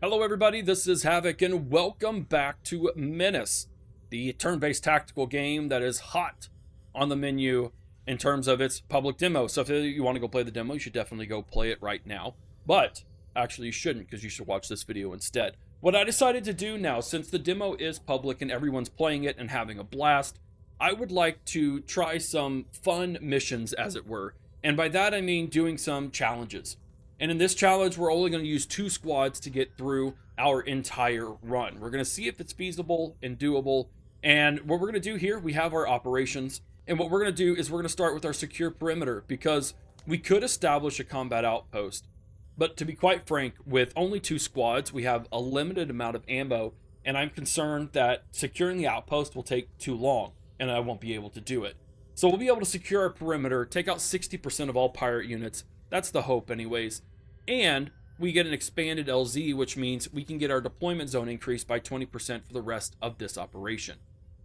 Hello everybody, this is Havoc and welcome back to MENACE, the turn-based tactical game that is hot on the menu in terms of its public demo. So if you want to go play the demo, you should definitely go play it right now. But actually you shouldn't, because you should watch this video instead. What I decided to do now, since the demo is public and everyone's playing it and having a blast, I would like to try some fun missions, as it were. And by that I mean doing some challenges. And in this challenge, we're only going to use 2 squads to get through our entire run. We're going to see if it's feasible and doable. And what we're going to do here, we have our operations. And what we're going to do is we're going to start with our secure perimeter, because we could establish a combat outpost. But to be quite frank, with only 2 squads, we have a limited amount of ammo. And I'm concerned that securing the outpost will take too long, and I won't be able to do it. So we'll be able to secure our perimeter, take out 60% of all pirate units. That's the hope anyways. And we get an expanded LZ, which means we can get our deployment zone increased by 20% for the rest of this operation.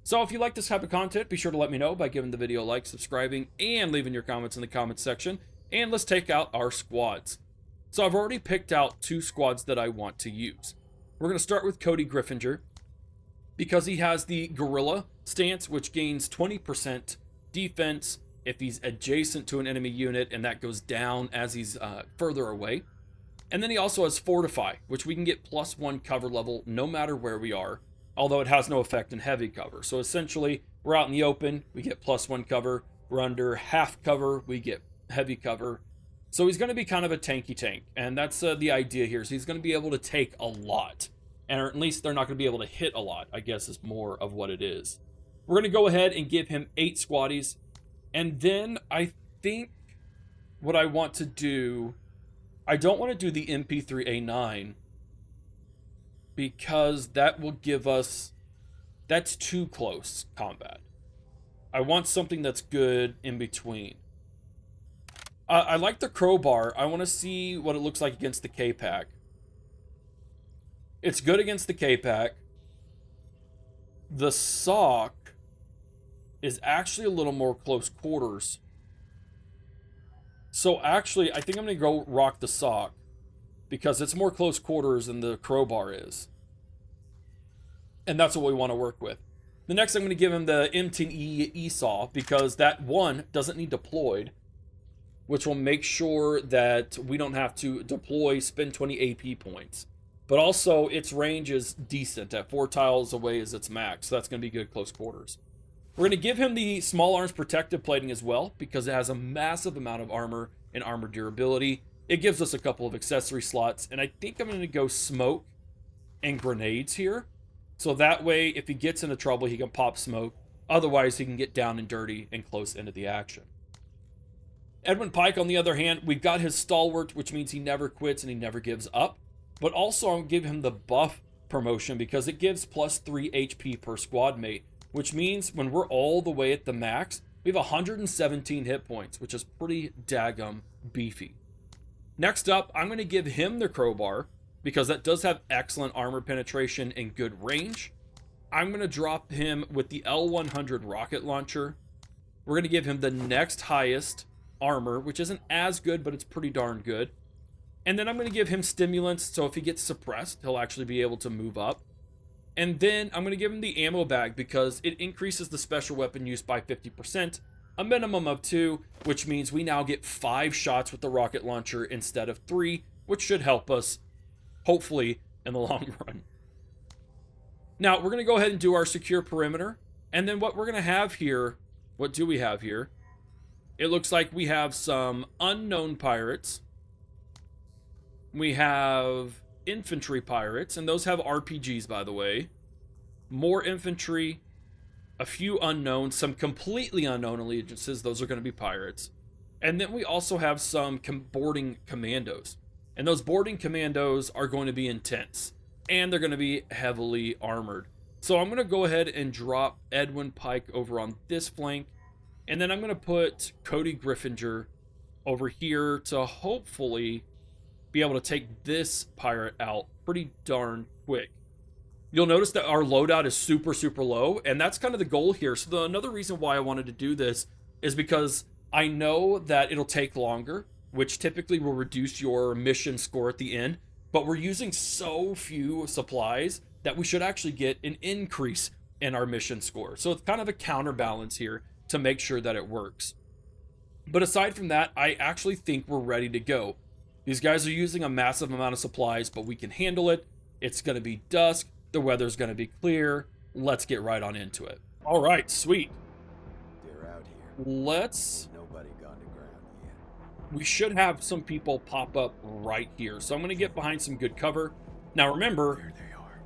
So if you like this type of content, be sure to let me know by giving the video a like, subscribing, and leaving your comments in the comments section. And let's take out our squads. So I've already picked out 2 squads that I want to use. We're going to start with Cody Griffinger, because he has the Guerrilla stance, which gains 20% defense if he's adjacent to an enemy unit, and that goes down as he's further away. And then he also has Fortify, which we can get +1 cover level no matter where we are, although it has no effect in heavy cover. So essentially, we're out in the open, we get +1 cover. We're under half cover, we get heavy cover. So he's going to be kind of a tanky tank, and that's the idea here. So he's going to be able to take a lot, or at least they're not going to be able to hit a lot, I guess is more of what it is. We're going to go ahead and give him 8 squaddies. And then I think what I want to do, I don't want to do the MP3A9, because that will give us, that's too close combat. I want something that's good in between. I like the crowbar. I want to see what it looks like against the K-Pack. It's good against the K-Pack. The sock is actually a little more close quarters. So actually, I think I'm going to go rock the sock, because it's more close quarters than the crowbar is. And that's what we want to work with. The next, I'm going to give him the M10E ESAW, because that one doesn't need deployed, which will make sure that we don't have to deploy, spend 20 AP points. But also, its range is decent. At 4 tiles away is its max, so that's going to be good close quarters. We're going to give him the small arms protective plating as well, because it has a massive amount of armor and armor durability. It gives us a couple of accessory slots, and I think I'm going to go smoke and grenades here. So that way, if he gets into trouble, he can pop smoke. Otherwise, he can get down and dirty and close into the action. Edwin Pike, on the other hand, we've got his stalwart, which means he never quits and he never gives up. But also, I'll give him the buff promotion, because it gives +3 HP per squad mate, which means when we're all the way at the max, we have 117 hit points, which is pretty daggum beefy. Next up, I'm going to give him the crowbar, because that does have excellent armor penetration and good range. I'm going to drop him with the L100 rocket launcher. We're going to give him the next highest armor, which isn't as good, but it's pretty darn good. And then I'm going to give him stimulants, so if he gets suppressed, he'll actually be able to move up. And then I'm going to give him the ammo bag, because it increases the special weapon use by 50%, a minimum of 2, which means we now get 5 shots with the rocket launcher instead of 3, which should help us, hopefully, in the long run. Now, we're going to go ahead and do our secure perimeter. And then what we're going to have here, what do we have here? It looks like we have some unknown pirates. We have infantry pirates, and those have RPGs, by the way. More infantry, a few unknown, some completely unknown allegiances. Those are going to be pirates. And then we also have some boarding commandos. And those boarding commandos are going to be intense, and they're going to be heavily armored. So I'm going to go ahead and drop Edwin Pike over on this flank, and then I'm going to put Cody Griffinger over here to hopefully be able to take this pirate out pretty darn quick. You'll notice that our loadout is super, super low, and that's kind of the goal here. So another reason why I wanted to do this is because I know that it'll take longer, which typically will reduce your mission score at the end. but we're using so few supplies that we should actually get an increase in our mission score. So it's kind of a counterbalance here to make sure that it works. But aside from that, I actually think we're ready to go. These guys are using a massive amount of supplies, but we can handle it. It's going to be dusk. The weather's going to be clear. Let's get right on into it. All right, sweet. They're out here. Let's... Nobody gone to ground yet. We should have some people pop up right here. So I'm going to get behind some good cover. Now remember, There they are.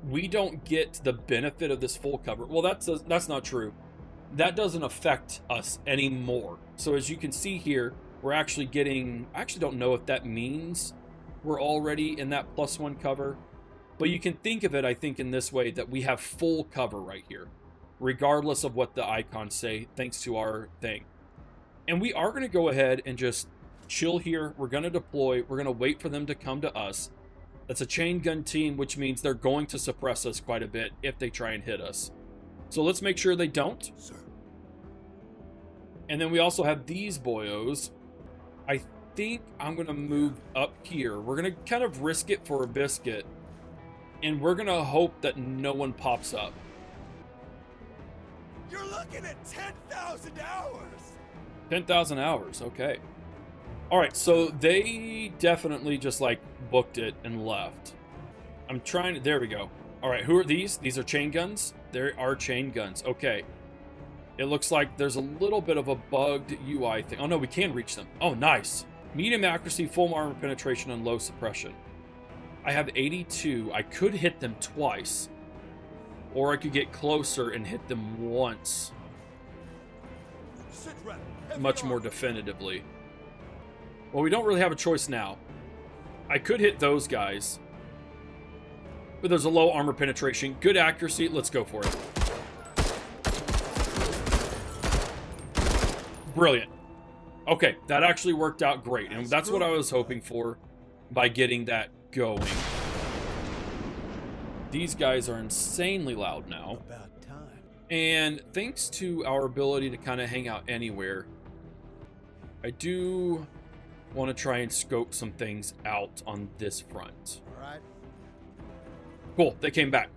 we don't get the benefit of this full cover. Well, that's not true. That doesn't affect us anymore. So as you can see here, we're actually getting... I actually don't know if that means we're already in that +1 cover. But you can think of it, I think, in this way, that we have full cover right here, regardless of what the icons say, thanks to our thing. And we are going to go ahead and just chill here. We're going to deploy. We're going to wait for them to come to us. That's a chain gun team, which means they're going to suppress us quite a bit if they try and hit us. So let's make sure they don't. Sir. And then we also have these boyos. I think I'm going to move up here. We're going to kind of risk it for a biscuit. And we're going to hope that no one pops up. You're looking at 10,000 hours. 10,000 hours, okay. All right, so they definitely just like booked it and left. I'm trying to, there we go. All right, who are these? These are chain guns? There are chain guns, okay. It looks like there's a little bit of a bugged UI thing. Oh no, we can reach them. Oh, nice. Medium accuracy, full armor penetration, and low suppression. I have 82. I could hit them twice. Or I could get closer and hit them once. Much more definitively. Well, we don't really have a choice now. I could hit those guys. But there's a low armor penetration. Good accuracy. Let's go for it. Brilliant. Okay, that actually worked out great. And that's what I was hoping for by getting that going. These guys are insanely loud now. About time. And thanks to our ability to kind of hang out anywhere, I do want to try and scope some things out on this front. All right. Cool, they came back.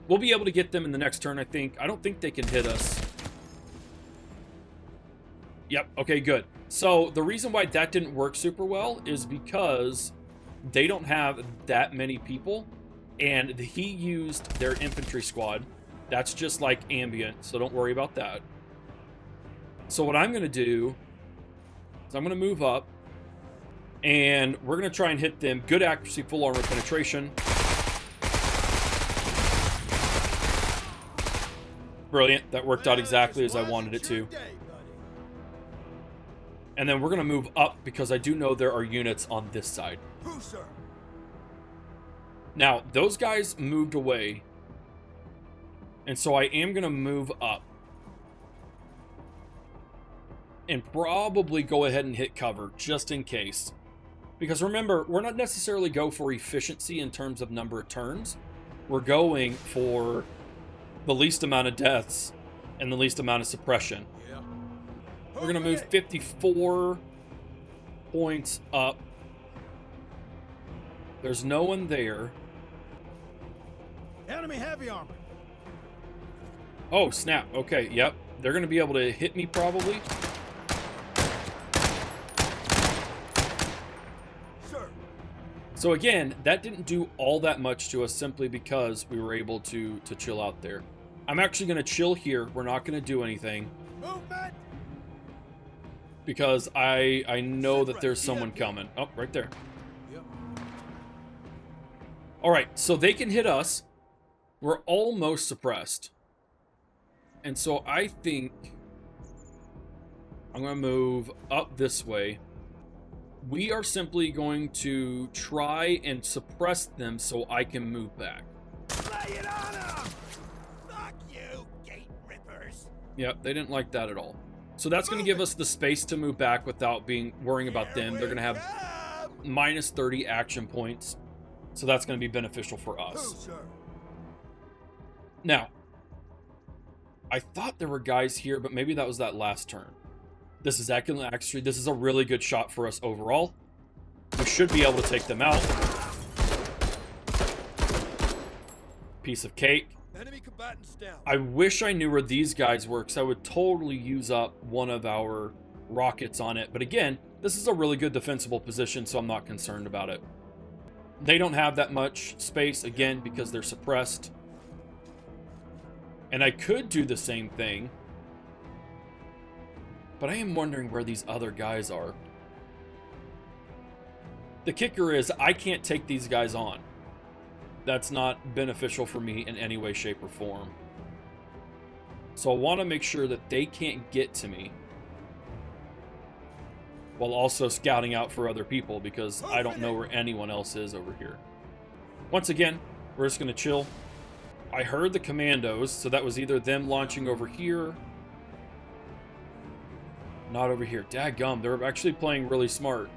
We'll be able to get them in the next turn, I think. I don't think they can hit us. Yep, okay, good. So the reason why that didn't work super well is because they don't have that many people, and he used their infantry squad. That's just like ambient, so don't worry about that. So what I'm going to do is I'm going to move up, and we're going to try and hit them. Good accuracy, full armor penetration. Brilliant. That worked out exactly as I wanted it to. And then we're going to move up because I do know there are units on this side. Now, those guys moved away. And so I am going to move up. And probably go ahead and hit cover just in case. Because remember, we're not necessarily go for efficiency in terms of number of turns. We're going for the least amount of deaths and the least amount of suppression. We're going to move 54 points up. There's no one there. Enemy heavy armor. Oh, snap. Okay, yep. They're going to be able to hit me probably. Sir. So again, that didn't do all that much to us simply because we were able to chill out there. I'm actually going to chill here. We're not going to do anything. Movement. Because I know that there's someone coming. Oh, right there. Yep. All right, so they can hit us. We're almost suppressed. And so I think I'm going to move up this way. We are simply going to try and suppress them so I can move back. Lay it on them! Fuck you, gate rippers! Yep, they didn't like that at all. So that's going to give us the space to move back without worrying about them. They're going to have minus 30 action points. So that's going to be beneficial for us. Now, I thought there were guys here, but maybe that was that last turn. This is actually, this is a really good shot for us overall. We should be able to take them out. Piece of cake. Enemy combatants down. I wish I knew where these guys were, because I would totally use up one of our rockets on it. But again, this is a really good defensible position, so I'm not concerned about it. They don't have that much space, again, because they're suppressed. And I could do the same thing, but I am wondering where these other guys are. The kicker is I can't take these guys on. That's not beneficial for me in any way, shape, or form. So I want to make sure that they can't get to me, while also scouting out for other people, because I don't know where anyone else is over here. Once again, we're just going to chill. I heard the commandos, so that was either them launching over here. Not over here. Dadgum, they're actually playing really smart.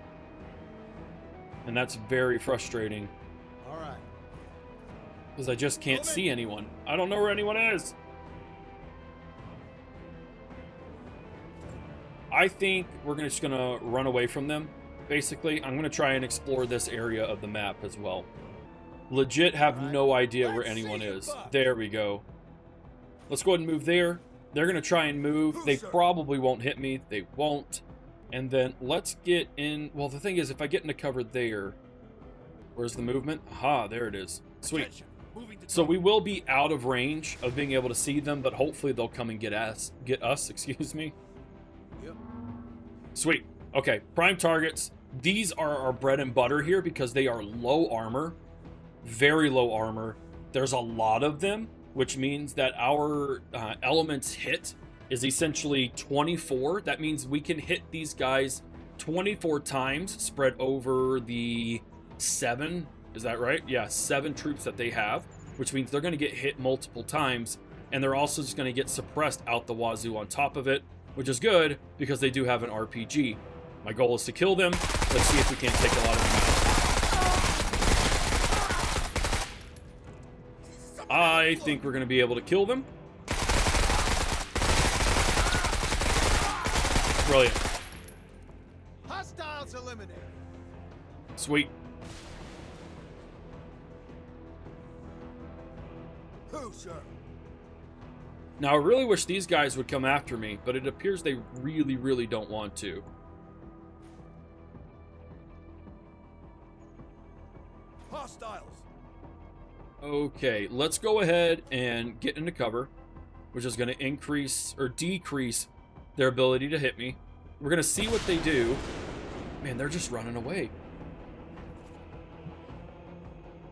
And that's very frustrating. All right. Because I just can't see anyone. I don't know where anyone is. I think we're just going to run away from them, basically. I'm going to try and explore this area of the map as well. Legit have no idea where anyone is. There we go. Let's go ahead and move there. They're going to try and move. They probably won't hit me. They won't. And then let's get in. Well, the thing is, if I get into cover there, where's the movement? Aha, there it is. Sweet. So we will be out of range of being able to see them, but hopefully they'll come and get us, excuse me. Yep. Sweet. Okay, prime targets. These are our bread and butter here because they are low armor. Very low armor. There's a lot of them, which means that our elements hit is essentially 24. That means we can hit these guys 24 times spread over the 7. Is that right? Yeah, 7 troops that they have, which means they're going to get hit multiple times, and they're also just going to get suppressed out the wazoo on top of it, which is good because they do have an RPG. My goal is to kill them. Let's see if we can't take a lot of them out. I think we're going to be able to kill them. Brilliant. Hostiles eliminated. Sweet. Who, sir? Now, I really wish these guys would come after me, but it appears they really, really don't want to. Hostiles. Okay, let's go ahead and get into cover, which is going to increase or decrease their ability to hit me. We're going to see what they do. Man, they're just running away.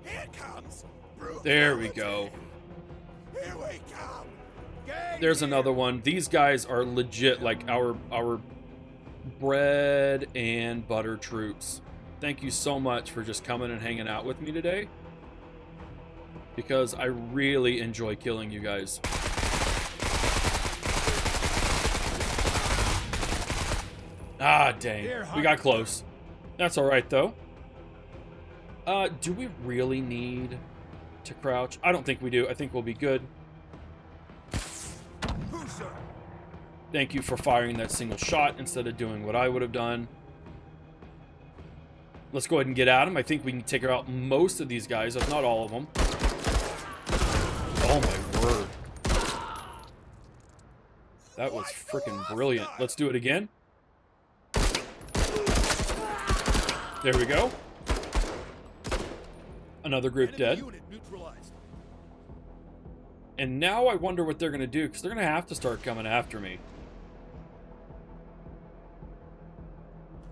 Here comes. There we go. Here we come. Gang There's here. another one. These guys are legit like our bread and butter troops. Thank you so much for just coming and hanging out with me today, because I really enjoy killing you guys. Ah, dang. We got close. That's all right, though. Do we really need to crouch? I don't think we do. I think we'll be good. Who, sir? Thank you for firing that single shot instead of doing what I would have done. Let's go ahead and get at them. I think we can take out most of these guys, if not all of them. Oh, my word. That was freaking brilliant. Let's do it again. There we go. Another group Enemy dead. unit neutralized. And now I wonder what they're going to do, because they're going to have to start coming after me.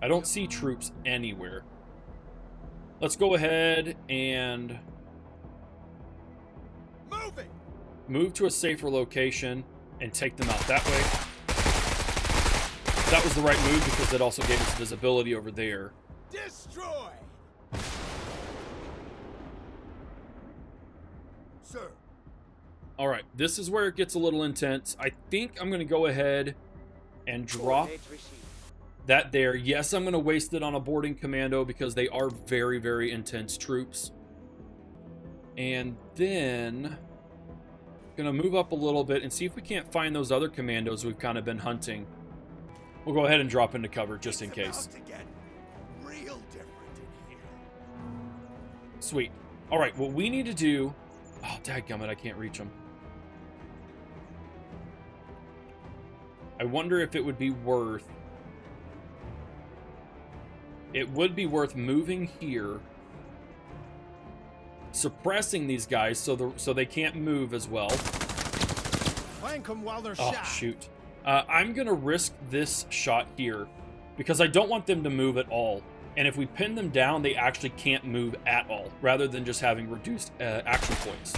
I don't see troops anywhere. Let's go ahead and move to a safer location and take them out that way. That was the right move because it also gave us visibility over there. Destroy. Sir. All right, this is where it gets a little intense. I think I'm going to go ahead and drop that there. Yes, I'm going to waste it on a boarding commando because they are very, very intense troops. And then going to move up a little bit and see if we can't find those other commandos we've kind of been hunting. We'll go ahead and drop into cover just in case. About to get real different in here. Sweet. All right, what we need to do... Oh, dadgummit, I can't reach them. I wonder if it would be worth... It would be worth moving here, suppressing these guys so they can't move as well. Flank them while they're Oh, shot. shoot. I'm going to risk this shot here because I don't want them to move at all. And if we pin them down, they actually can't move at all, rather than just having reduced action points.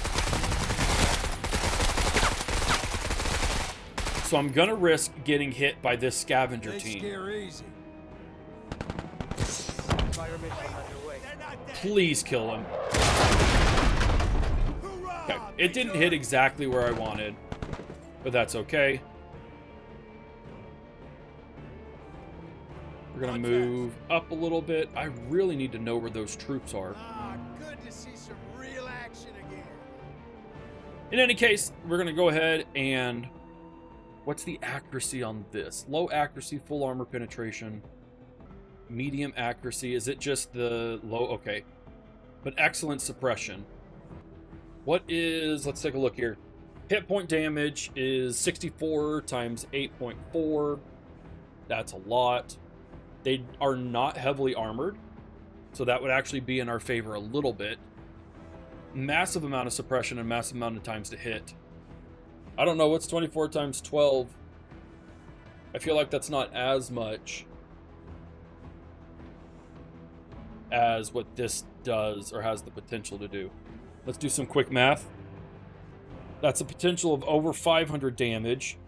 So I'm going to risk getting hit by this scavenger They team. scare easy. Fire mission underway. They're not dead. Please kill him. Hoorah, Okay, it didn't hit exactly where I wanted, but that's okay. We're gonna move up a little bit. I really need to know where those troops are. Ah, good to see some real action again. In any case, we're gonna go ahead and... What's the accuracy on this? Low accuracy, full armor penetration. Medium accuracy. Is it just the low? Okay. But excellent suppression. What is... Let's take a look here. Hit point damage is 64 times 8.4. That's a lot. They are not heavily armored, so that would actually be in our favor a little bit. Massive amount of suppression and massive amount of times to hit. I don't know, what's 24 times 12? I feel like that's not as much as what this does or has the potential to do. Let's do some quick math. That's a potential of over 500 damage,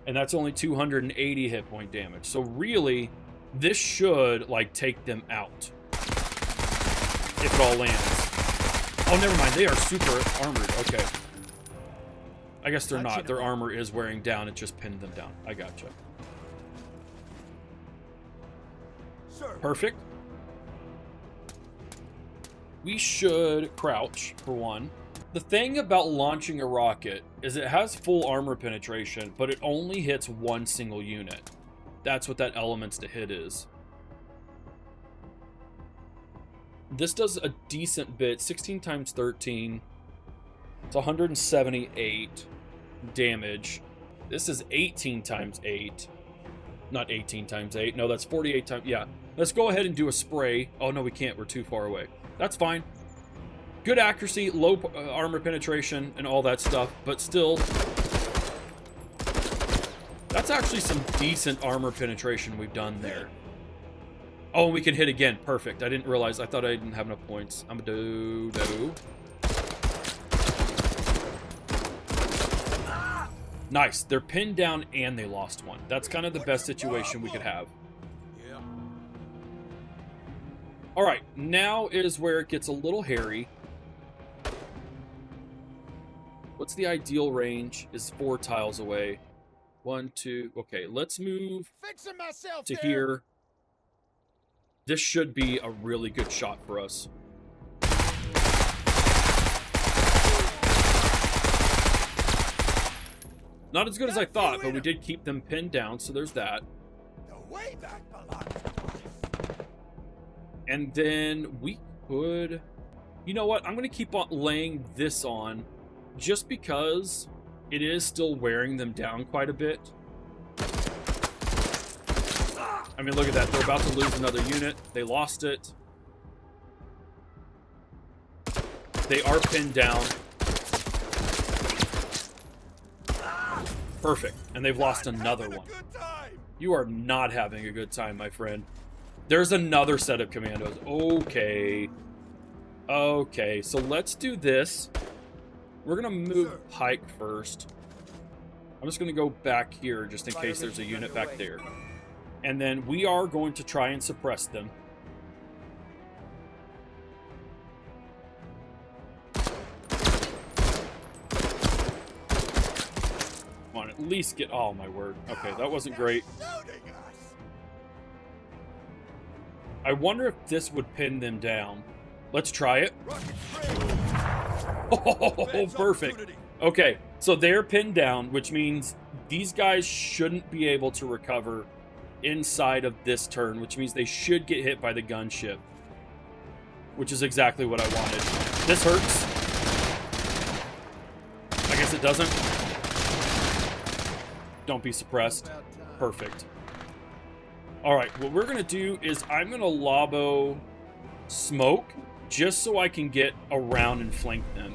and that's only 280 hit point damage. So really, this should, like, take them out. If it all lands. Oh, never mind. They are super armored. Okay. I guess they're not. Their armor is wearing down. It just pinned them down. I gotcha. Sir. Perfect. We should crouch, for one. The thing about launching a rocket is it has full armor penetration, but it only hits one single unit. That's what that elements to hit is. This does a decent bit. 16 times 13. It's 178 damage. This is 18 times 8. Not 18 times 8. No, that's 48 times... Yeah. Let's go ahead and do a spray. Oh, no, we can't. We're too far away. That's fine. Good accuracy, low armor penetration, and all that stuff. But still... That's actually some decent armor penetration we've done there. Oh, we can hit again. Perfect. I didn't realize. I thought I didn't have enough points. I'm gonna do... Nice. They're pinned down and they lost one. That's kind of the best situation we could have. Yeah. All right. Now is where it gets a little hairy. What's the ideal range? Is 4 tiles away. 1, 2. Okay, let's move Fixing myself to there. here. This should be a really good shot for us. Not as good as I thought, but we did keep them pinned down, so there's that. The way back belongs. And then we could... You know what? I'm going to keep on laying this on just because it is still wearing them down quite a bit. I mean, look at that. They're about to lose another unit. They lost it. They are pinned down. Perfect. And they've lost another one. You are not having a good time, my friend. There's another set of commandos. Okay. Okay, so let's do this. We're going to move Pike first. I'm just going to go back here just in case there's a unit back there. And then we are going to try and suppress them. Come on, at least get... Oh, my word. Okay, that wasn't great. I wonder if this would pin them down. Let's try it. Oh, perfect. Okay, so they're pinned down, which means these guys shouldn't be able to recover inside of this turn, which means they should get hit by the gunship, which is exactly what I wanted. This hurts. guess it doesn't. Don't be suppressed. Perfect. Alright, what we're going to do is I'm going to lobo smoke just so I can get around and flank them.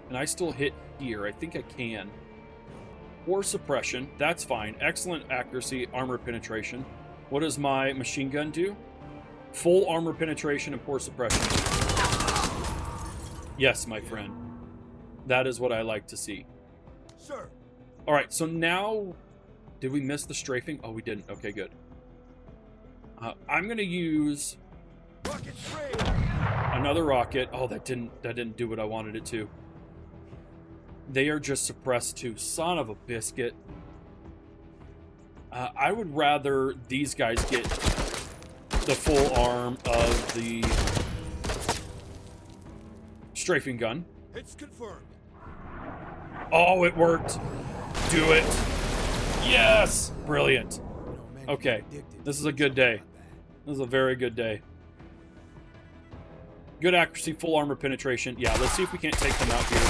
Can I still hit here? I think I can. Or suppression. That's fine. Excellent accuracy, armor penetration. What does my machine gun do? Full armor penetration and poor suppression. Yes, my friend. That is what I like to see. Sir. All right, so now... Did we miss the strafing? Oh, we didn't. Okay, good. I'm going to use... Rocket free. Another rocket. Oh, that didn't do what I wanted it to. They are just suppressed too. Son of a biscuit. I would rather these guys get the full arm of the strafing gun. It's confirmed. Oh, it worked. Do it. Yes! Brilliant. Okay. This is a good day. This is a very good day. Good accuracy, full armor penetration. Yeah, let's see if we can't take them out here.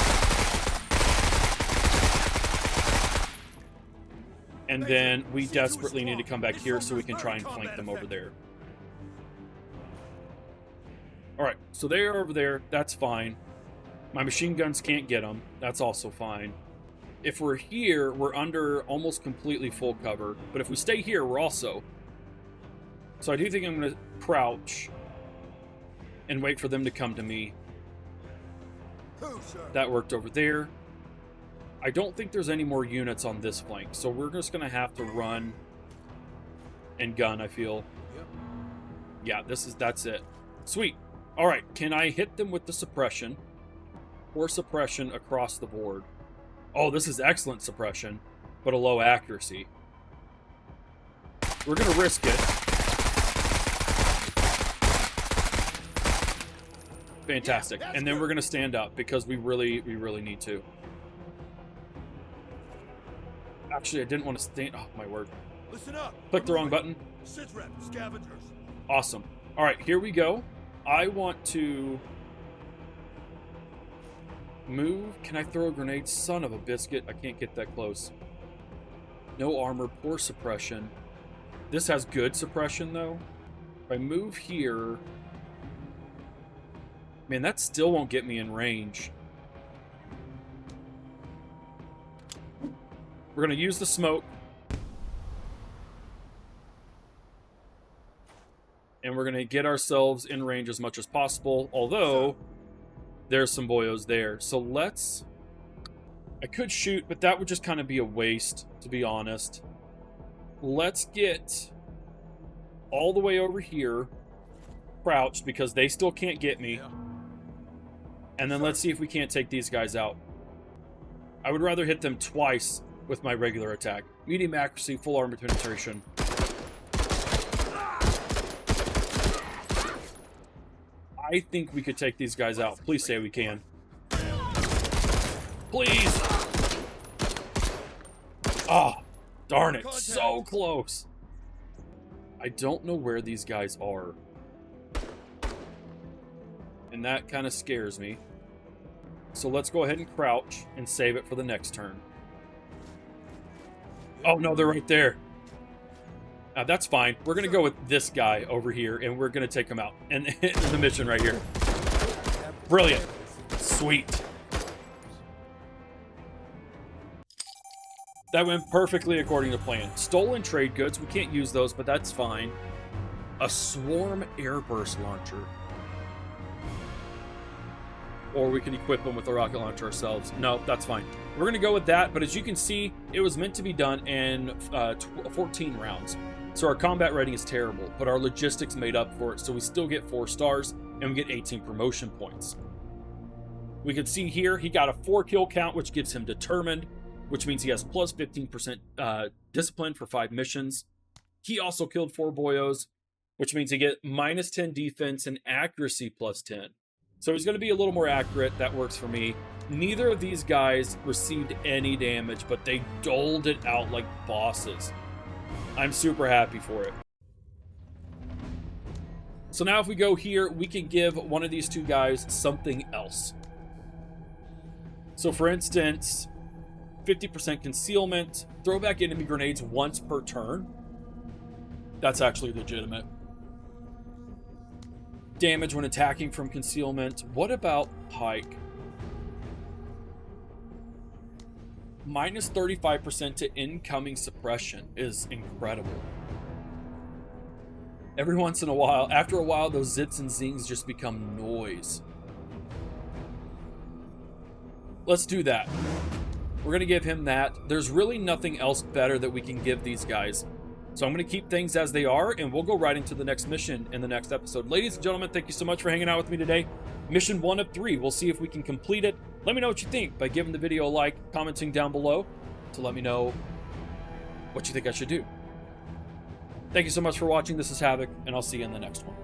And then we desperately need to come back here so we can try and flank them over there. Alright, so they are over there. That's fine. My machine guns can't get them. That's also fine. If we're here, we're under almost completely full cover. But if we stay here, we're also... So I do think I'm going to crouch and wait for them to come to me. That worked over there. I don't think there's any more units on this flank, so we're just going to have to run and gun, I feel. Yeah, that's it. Sweet. All right, can I hit them with the suppression or suppression across the board? Oh, this is excellent suppression, but a low accuracy. We're going to risk it. Fantastic. And then we're going to stand up because we really need to. Actually, I didn't want to stand. Oh, my word. Listen up. Click the wrong button. Sitrep, scavengers. Awesome. All right, here we go. I want to move. Can I throw a grenade? Son of a biscuit. I can't get that close. No armor, poor suppression. This has good suppression, though. If I move here... Man, that still won't get me in range. We're going to use the smoke. And we're going to get ourselves in range as much as possible. Although, there's some boyos there. So let's... I could shoot, but that would just kind of be a waste, to be honest. Let's get all the way over here. Crouched, because they still can't get me. And then let's see if we can't take these guys out. I would rather hit them twice with my regular attack. Medium accuracy, full armor penetration. I think we could take these guys out. Please say we can. Please! Ah, oh, darn it. So close. I don't know where these guys are. And that kind of scares me. So let's go ahead and crouch and save it for the next turn. Oh, no, they're right there. That's fine. We're going to go with this guy over here, and we're going to take him out. And the mission right here. Brilliant. Sweet. That went perfectly according to plan. Stolen trade goods. We can't use those, but that's fine. A swarm airburst launcher. Or we can equip them with a rocket launcher ourselves. No, that's fine. We're going to go with that, but as you can see, it was meant to be done in 14 rounds. So our combat rating is terrible, but our logistics made up for it, so we still get 4 stars, and we get 18 promotion points. We can see here, he got a 4 kill count, which gives him determined, which means he has plus 15% discipline for 5 missions. He also killed 4 boyos, which means he get minus 10 defense and accuracy plus 10. So he's going to be a little more accurate. That works for me. Neither of these guys received any damage, but they doled it out like bosses. I'm super happy for it. So now if we go here, we can give one of these two guys something else. So for instance, 50% concealment, throw back enemy grenades once per turn. That's actually legitimate. Damage when attacking from concealment. What about Pike? Minus 35% to incoming suppression is incredible. Every once in a while, after a while, those zits and zings just become noise. Let's do that. We're going to give him that. There's really nothing else better that we can give these guys. So I'm going to keep things as they are, and we'll go right into the next mission in the next episode. Ladies and gentlemen, thank you so much for hanging out with me today. Mission 1 of 3. We'll see if we can complete it. Let me know what you think by giving the video a like, commenting down below to let me know what you think I should do. Thank you so much for watching. This is Havoc, and I'll see you in the next one.